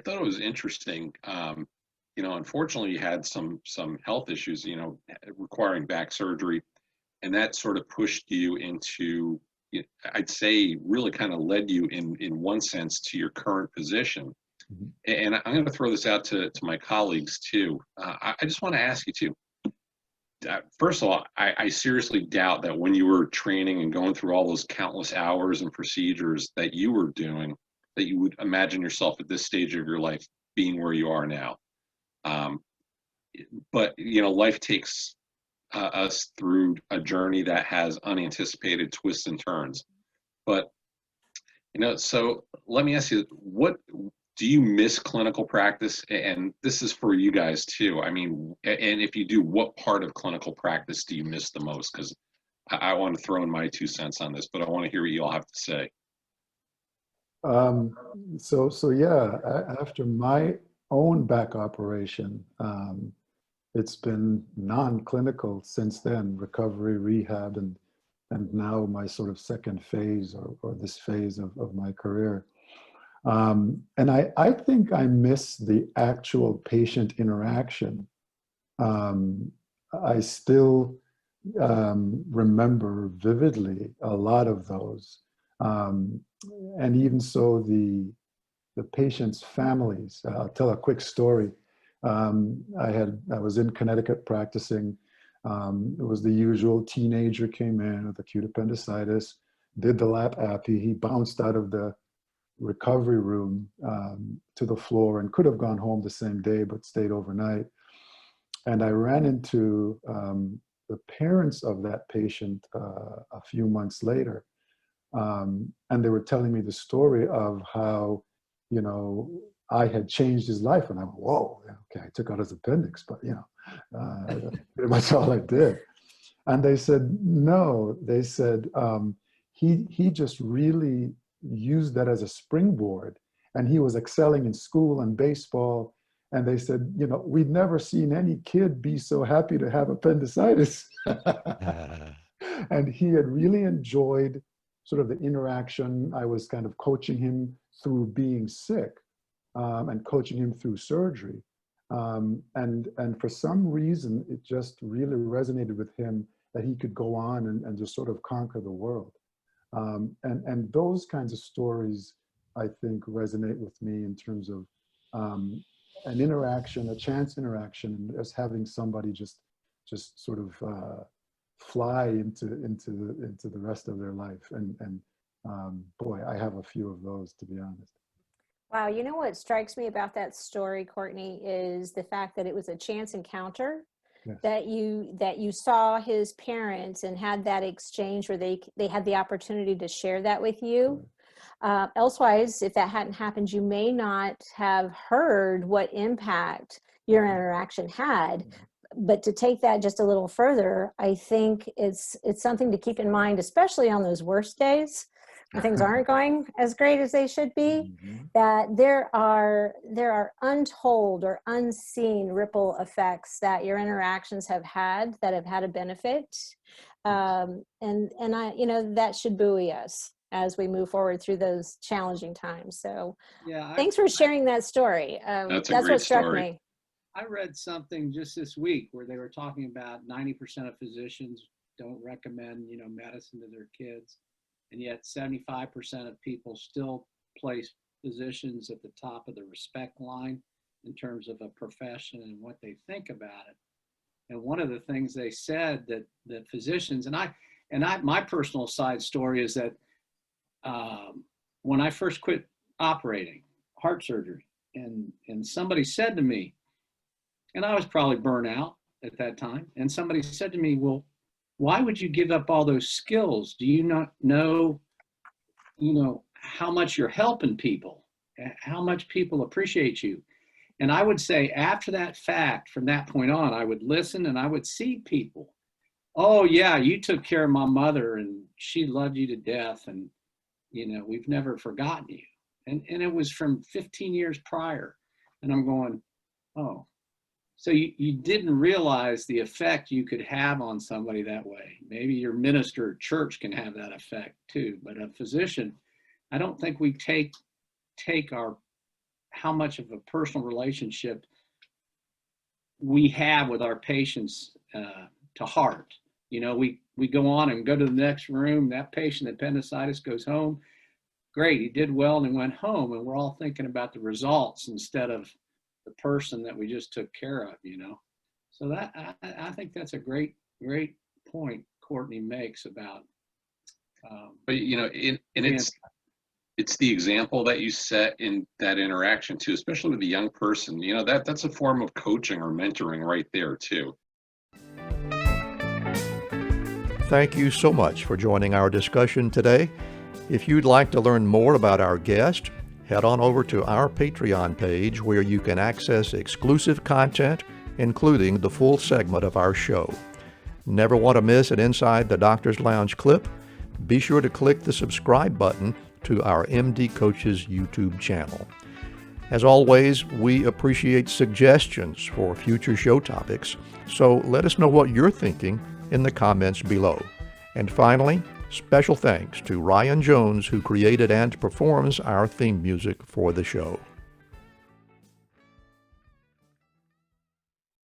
thought it was interesting. Unfortunately, you had some health issues, requiring back surgery, and that sort of pushed you into, I'd say, really kind of led you in one sense to your current position. Mhm. And I'm going to throw this out to my colleagues too. I just want to ask you too. First of all, I seriously doubt that when you were training and going through all those countless hours and procedures that you were doing, that you would imagine yourself at this stage of your life being where you are now. But life takes us through a journey that has unanticipated twists and turns. But so let me ask you, what do you miss clinical practice? And this is for you guys too. I mean, and if you do, what part of clinical practice do you miss the most? Because I want to throw in my 2 cents on this, but I want to hear what you all have to say. So yeah, after my own back operation, it's been non-clinical since then, recovery, rehab, and now my sort of second phase or this phase of my career. And I think I miss the actual patient interaction. I still remember vividly a lot of those. And even so, the patients' families. I'll tell a quick story. I was in Connecticut practicing. It was the usual teenager came in with acute appendicitis, did the lap appy. He bounced out of the recovery room to the floor and could have gone home the same day, but stayed overnight. And I ran into the parents of that patient a few months later. And they were telling me the story of how, I had changed his life. And I went, whoa, okay, I took out his appendix, but that's pretty much all I did. And they said, no, they said, he just really used that as a springboard, and he was excelling in school and baseball. And they said, we'd never seen any kid be so happy to have appendicitis. And he had really enjoyed sort of the interaction. I was kind of coaching him through being sick, and coaching him through surgery. And for some reason, it just really resonated with him that he could go on and just sort of conquer the world. And those kinds of stories, I think, resonate with me in terms of an interaction, a chance interaction, as having somebody just sort of fly into the rest of their life. And boy, I have a few of those, to be honest. Wow, you know what strikes me about that story, Courtney, is the fact that it was a chance encounter. Yes. that you saw his parents and had that exchange where they had the opportunity to share that with you. Elsewise, if that hadn't happened, you may not have heard what impact your interaction had. But to take that just a little further, I think it's something to keep in mind, especially on those worst days when things aren't going as great as they should be, that there are untold or unseen ripple effects that your interactions have had that have had a benefit. And that should buoy us as we move forward through those challenging times. So yeah, thanks for sharing that story. That's what struck me. I read something just this week where they were talking about 90% of physicians don't recommend, medicine to their kids. And yet 75% of people still place physicians at the top of the respect line in terms of a profession and what they think about it. And one of the things they said that physicians, my personal side story is that when I first quit operating heart surgery, and somebody said to me, and I was probably burnt out at that time, and somebody said to me, well, why would you give up all those skills? Do you not know, how much you're helping people, how much people appreciate you? And I would say after that fact, from that point on, I would listen and I would see people. Oh yeah, you took care of my mother and she loved you to death. And, we've never forgotten you. And it was from 15 years prior. And I'm going, oh. So you didn't realize the effect you could have on somebody that way. Maybe your minister at church can have that effect too, but a physician, I don't think we take our how much of a personal relationship we have with our patients to heart. You know, we go on and go to the next room. That patient, appendicitis, goes home. Great, he did well and he went home, and we're all thinking about the results instead of the person that we just took care of, you know. So that I think that's a great point Courtney makes about. But you know, it's the example that you set in that interaction too, especially with the young person. You know, that's a form of coaching or mentoring right there too. Thank you so much for joining our discussion today. If you'd like to learn more about our guest, head on over to our Patreon page where you can access exclusive content, including the full segment of our show. Never want to miss an Inside the Doctor's Lounge clip? Be sure to click the subscribe button to our MD Coaches YouTube channel. As always, we appreciate suggestions for future show topics, so let us know what you're thinking in the comments below. And finally, special thanks to Ryan Jones, who created and performs our theme music for the show.